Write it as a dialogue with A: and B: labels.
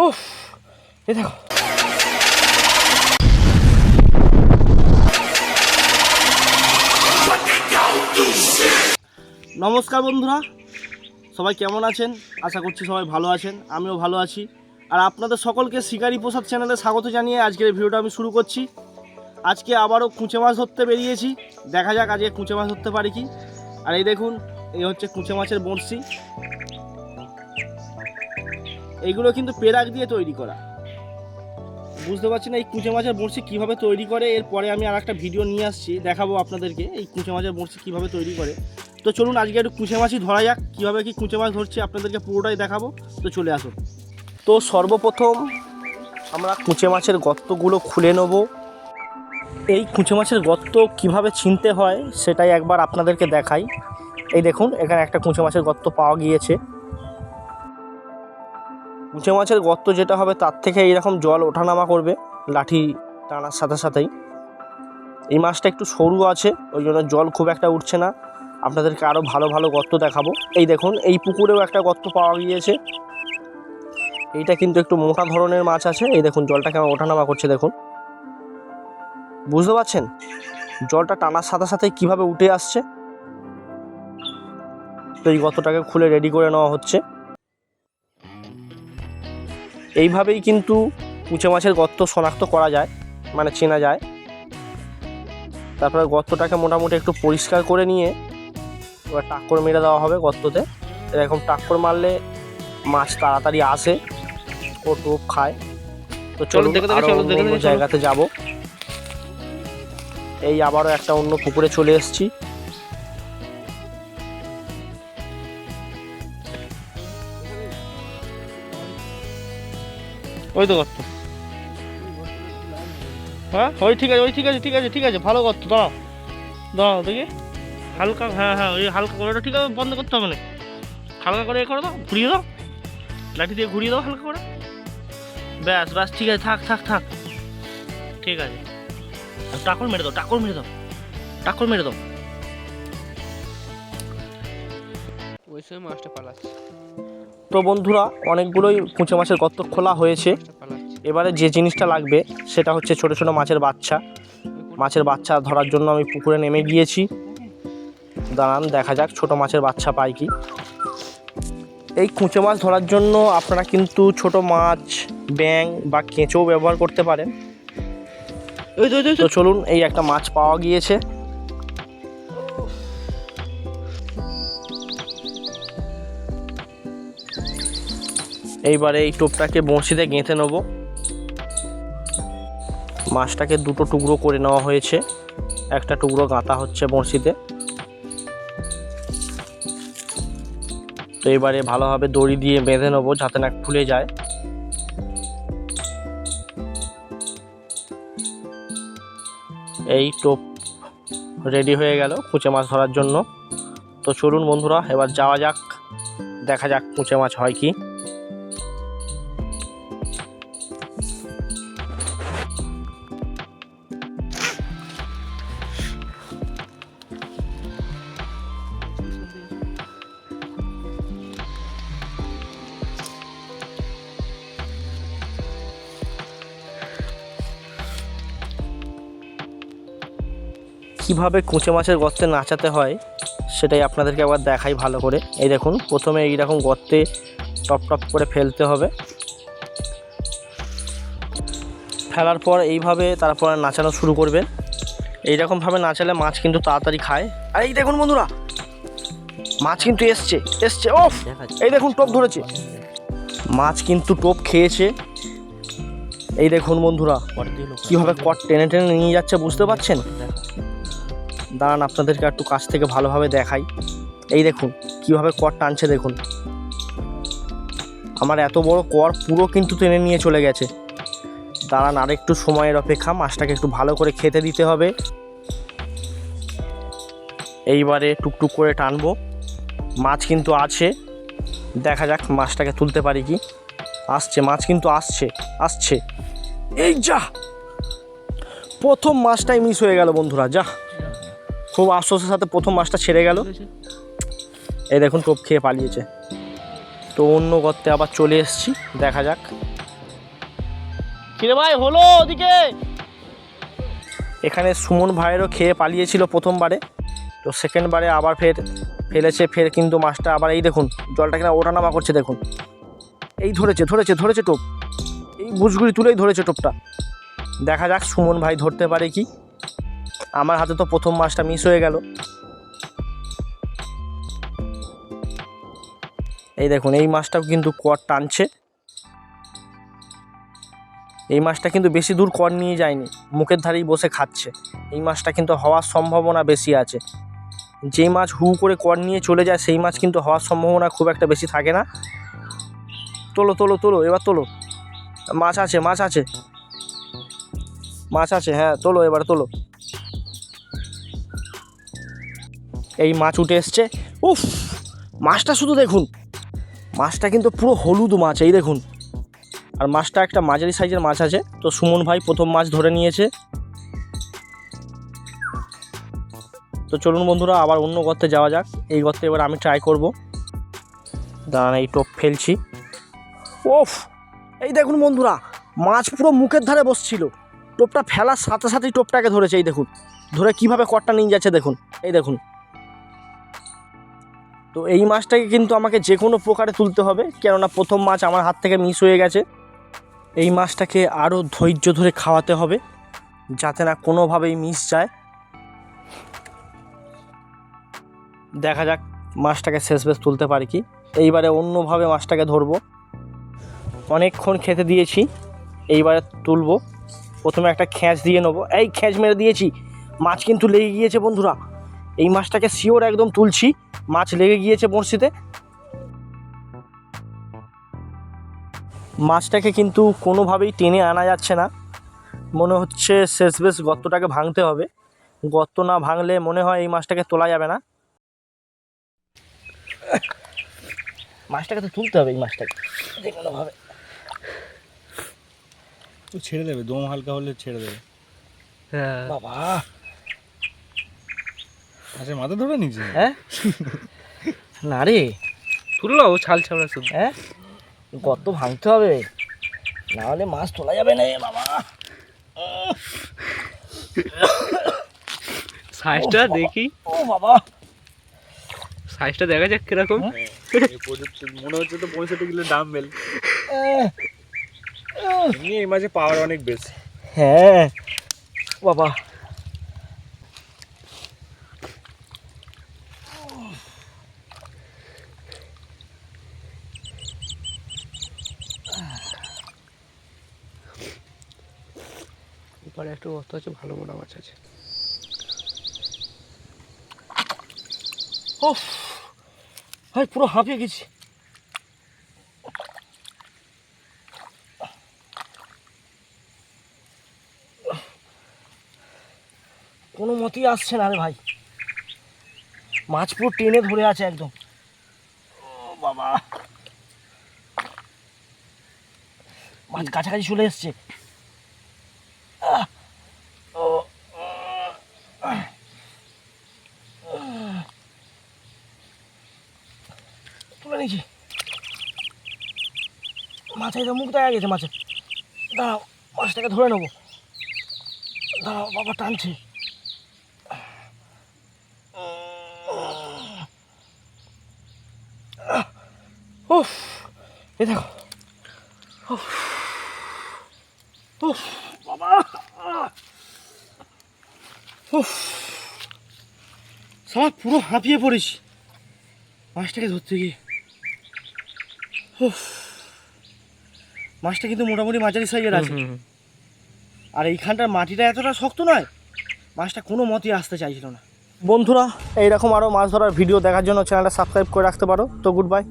A: উফ, এই দেখো নমস্কার বন্ধুরা, সবাই কেমন আছেন? আশা করছি সবাই ভালো আছেন, আমিও ভালো আছি। আর আপনাদের সকলকে শিকারি প্রসাদ চ্যানেলে স্বাগত জানিয়ে আজকের ভিডিওটা আমি শুরু করছি। আজকে আবারও কুঁচে মাছ ধরতে বেরিয়েছি, দেখা যাক আজকে কুঁচে মাছ ধরতে পারি কি। আর এই দেখুন, এই হচ্ছে কুঁচে মাছের বড়শি। এইগুলো কিন্তু পেরাক দিয়ে তৈরি করা, বুঝতে পারছি না এই কুঁচে মাছের বড়শি কীভাবে তৈরি করে। এরপরে আমি আর একটা ভিডিও নিয়ে আসছি, দেখাবো আপনাদেরকে এই কুঁচে মাছের বড়শি কীভাবে তৈরি করে। তো চলুন আজকে একটু কুঁচে মাছই ধরা যাক, কীভাবে কি কুঁচে মাছ ধরছি আপনাদেরকে পুরোটাই দেখাবো। তো চলে আসুন। তো সর্বপ্রথম আমরা কুঁচে মাছের গর্তগুলো খুলে নেব। এই কুঁচে মাছের গর্ত কিভাবে চিনতে হয় সেটাই একবার আপনাদেরকে দেখাই। এই দেখুন, এখানে একটা কুঁচে মাছের গর্ত পাওয়া গিয়েছে। কুঁচে মাছের গর্ত যেটা হবে তার থেকে এইরকম জল ওঠানামা করবে লাঠি টানার সাথে সাথেই। এই মাছটা একটু সরু আছে, ওই জন্য জল খুব একটা উঠছে না। আপনাদেরকে আরও ভালো ভালো গর্ত দেখাবো। এই দেখুন, এই পুকুরেও একটা গর্ত পাওয়া গিয়েছে। এইটা কিন্তু একটু মোটা ধরনের মাছ আছে। এই দেখুন জলটা কেমন ওঠানামা করছে, দেখুন, বুঝতে পারছেন জলটা টানার সাথে সাথে কীভাবে উঠে আসছে। তো এই গর্তটাকে খুলে রেডি করে নেওয়া হচ্ছে। এইভাবেই কিন্তু কুঁচে মাছের গর্ত শনাক্ত করা যায়, মানে চেনা যায়। তারপরে গর্তটাকে মোটামুটি একটু পরিষ্কার করে নিয়ে এবার টাক্কর মেরে দেওয়া হবে গর্ততে। এরকম টাক্কর মারলে মাছ তাড়াতাড়ি আসে ও টোপ খায়। তো চলো অন্য জায়গাতে যাব। এই আবারও একটা অন্য পুকুরে চলে এসেছি। ওই তো গর্ত, হ্যাঁ ওই ঠিক আছে, ওই ঠিক আছে, ঠিক আছে, ঠিক আছে, ভালো গর্ত। দাঁড়াও দাঁড়াও দেখি, হালকা, হ্যাঁ হ্যাঁ ওই হালকা করে ওটা ঠিক আছে, বন্ধ করতে হবে না, হালকা করে করে দাও, ঘুরিয়ে দাও, লাঠি দিয়ে ঘুরিয়ে দাও হালকা করে, ব্যাস ব্যাস, ঠিক আছে, থাক থাক থাক, ঠিক আছে। টাকর মেরে দাও, টাকর মেরে দাও, টাকর মেরে দাও।
B: ওই সময় মাছটা পালাচ্ছে।
A: তো বন্ধুরা, অনেকগুলোই কুঁচে মাছের গর্ত খোলা হয়েছে। এবারে যে জিনিসটা লাগবে সেটা হচ্ছে ছোট ছোট মাছের বাচ্চা। মাছের বাচ্চা ধরার জন্য আমি পুকুরে নেমে গিয়েছি। দাঁড়ান দেখা যাক ছোট মাছের বাচ্চা পাই কি। এই কুঁচে মাছ ধরার জন্য আপনারা কিন্তু ছোট মাছ, ব্যাং বা কেঁচোও ব্যবহার করতে পারেন। তো চলুন, এই একটা মাছ পাওয়া গিয়েছে। এইবারে এই টোপটাকে বঁড়শিতে গেঁথে নেব। মাছটাকে দুটো টুকরো করে নেওয়া হয়েছে, একটা টুকরো গাঁথা হচ্ছে বঁড়শিতে। তো এবারে ভালোভাবে দড়ি দিয়ে বেঁধে নেবো যাতে না খুলে যায়। এই টোপ রেডি হয়ে গেল কুঁচে মাছ ধরার জন্য। তো চলুন বন্ধুরা, এবার যাওয়া যাক, দেখা যাক কুঁচে মাছ হয় কি। কিভাবে কুঁচে মাছের গর্তে নাচাতে হয় সেটাই আপনাদেরকে একবার দেখাই ভালো করে। এই দেখুন, প্রথমে এইরকম গর্তে টপ টপ করে ফেলতে হবে, ফেলার পর এইভাবে তারপর নাচানো শুরু করবেন। এইরকমভাবে নাচালে মাছ কিন্তু তাড়াতাড়ি খায়। আর এই দেখুন বন্ধুরা, মাছ কিন্তু এসছে এসছে, ওফ, এই দেখুন টোপ ধরেছে, মাছ কিন্তু টোপ খেয়েছে। এই দেখুন বন্ধুরা, কীভাবে কট টেনে টেনে নিয়ে যাচ্ছে, বুঝতে পারছেন? দাঁড়ান আপনাদেরকে একটু কাছ থেকে ভালোভাবে দেখাই। এই দেখুন কীভাবে কর টানছে, দেখুন আমার এত বড় কর পুরো কিন্তু টেনে নিয়ে চলে গেছে। দাঁড়ান আরেকটু সময়ের অপেক্ষা, মাছটাকে একটু ভালো করে খেতে দিতে হবে। এইবারে টুকটুক করে টানবো, মাছ কিন্তু আছে, দেখা যাক মাছটাকে তুলতে পারি কি। আসছে মাছ, কিন্তু আসছে আসছে, এই যা, প্রথম মাছটাই মিস হয়ে গেল বন্ধুরা। যা, খুব আফসোসের সাথে প্রথম মাছটা ছেড়ে গেল। এই দেখুন টোপ খেয়ে পালিয়েছে। তো অন্য গর্তে আবার চলে এসেছি, দেখা যাক কিরে ভাই হলো ওদিকে। এখানে সুমন ভাইয়েরও খেয়ে পালিয়েছিল প্রথমবারে, তো সেকেন্ডবারে আবার ফেলেছে, ফের কিন্তু মাছটা আবার এই দেখুন জলটা কিনা ওঠানামা করছে দেখুন। এই ধরেছে টোপ, এই বুঝগুড়ি তুলেই ধরেছে টোপটা। দেখা যাক সুমন ভাই ধরতে পারে কি। আমার হাতে তো প্রথম মাছটা মিস হয়ে গেল। এই দেখুন এই মাছটাও কিন্তু কর টানছে। এই মাছটা কিন্তু বেশি দূর কর নিয়ে যায়নি, মুখের ধারেই বসে খাচ্ছে। এই মাছটা কিন্তু হওয়ার সম্ভাবনা বেশি আছে। যেই মাছ হু করে কর নিয়ে চলে যায় সেই মাছ কিন্তু হওয়ার সম্ভাবনা খুব একটা বেশি থাকে না। তোলো এবার তোলো। মাছ আছে হ্যাঁ, তোলো এবার তোলো। এই মাছ উঠে এসছে। উফ, মাছটা শুধু দেখুন, মাছটা কিন্তু পুরো হলুদ মাছ, এই দেখুন। আর মাছটা একটা মাঝারি সাইজের মাছ আছে। তো সুমন ভাই প্রথম মাছ ধরে নিয়েছে। তো চলুন বন্ধুরা আবার অন্য গর্তে যাওয়া যাক। এই গর্তে এবার আমি ট্রাই করব। দাঁড়ান, এই টোপ ফেলছি। ওফ, এই দেখুন বন্ধুরা, মাছ পুরো মুখের ধারে বসছিল। টোপটা ফেলার সাথে সাথেই টোপটাকে ধরেছে, এই দেখুন ধরে কিভাবে কটটা নিয়ে যাচ্ছে দেখুন, এই দেখুন। তো এই মাছটাকে কিন্তু আমাকে যে কোনো প্রকারে তুলতে হবে, কেননা প্রথম মাছ আমার হাত থেকে মিস হয়ে গেছে। এই মাছটাকে আরও ধৈর্য ধরে খাওয়াতে হবে যাতে না কোনোভাবেই মিস যায়। দেখা যাক মাছটাকে শেষ বেশ তুলতে পারি কি। এইবারে অন্যভাবে মাছটাকে ধরবো। অনেকক্ষণ খেতে দিয়েছি, এইবারে তুলবো। প্রথমে একটা খ্যাঁচ দিয়ে নেবো। এই খ্যাঁচ মেরে দিয়েছি, মাছ কিন্তু লেগে গিয়েছে বন্ধুরা। এই মাছটাকে শিওর একদম তুলছি, মাছ লেগে গিয়েছে বড়শিতে। মাছটাকে কিন্তু কোনোভাবেই টেনে আনা যাচ্ছে না, মনে হচ্ছে শেষ বেশ গর্তটাকে ভাঙতে হবে। গর্ত না ভাঙলে মনে হয় এই মাছটাকে তোলা যাবে না। মাছটাকে তো তুলতে হবে, এই মাছটাকে যে কোনোভাবে।
C: তো ছেড়ে দেবে, দম হালকা হলে ছেড়ে দেবে।
B: হ্যাঁ
A: বাবা,
C: আচ্ছা মাথা ধরে নিচে।
A: হ্যাঁ না রে,
B: তুললো ও ছাল ছাড়া শুধু।
A: হ্যাঁ গর্ত ভাঙতে হবে, না হলে মাছ তোলা যাবে না বাবা।
B: সাইজটা দেখি,
A: ও বাবা,
B: সাইজটা দেখা যাক কিরকম।
C: মনে হচ্ছে তো 65 কিলো ডাম্বেল। এমনি এই মাঝে পাওয়ার অনেক বেশি।
A: হ্যাঁ বাবা,
B: এবারে একটু গর্ত আছে, ভালো বড় মাছ আছে।
A: ও ভাই পুরো হাঁপিয়ে গেছি। কোনো মতেই আসছে না রে ভাই, মাছ পুরো টেনে ধরে আছে একদম। ও বাবা, মাছ কাছাকাছি চলে এসছে। তুলে নিয়েছি, মাছের তো মুখ দেখা গেছে মাছের। দাঁড়াও, মাছটাকে ধরে নেবো। দাঁড়াও বাবা, টানছে। উফ, এ দেখো, উফ, উফ বাবা, উফ, সারা পুরো হাঁপিয়ে পড়েছি মাছটাকে ধরতে গিয়ে। উফ, মাছটা কিন্তু মোটামুটি মাঝারি সাইজের আছে। আর এইখানটার মাটিটা এতটা শক্ত নয়, মাছটা কোনো মতেই আসতে চাইছিল না। বন্ধুরা এইরকম আরও মাছ ধরার ভিডিও দেখার জন্য চ্যানেলটা সাবস্ক্রাইব করে রাখতে পারো। তো গুড বাই।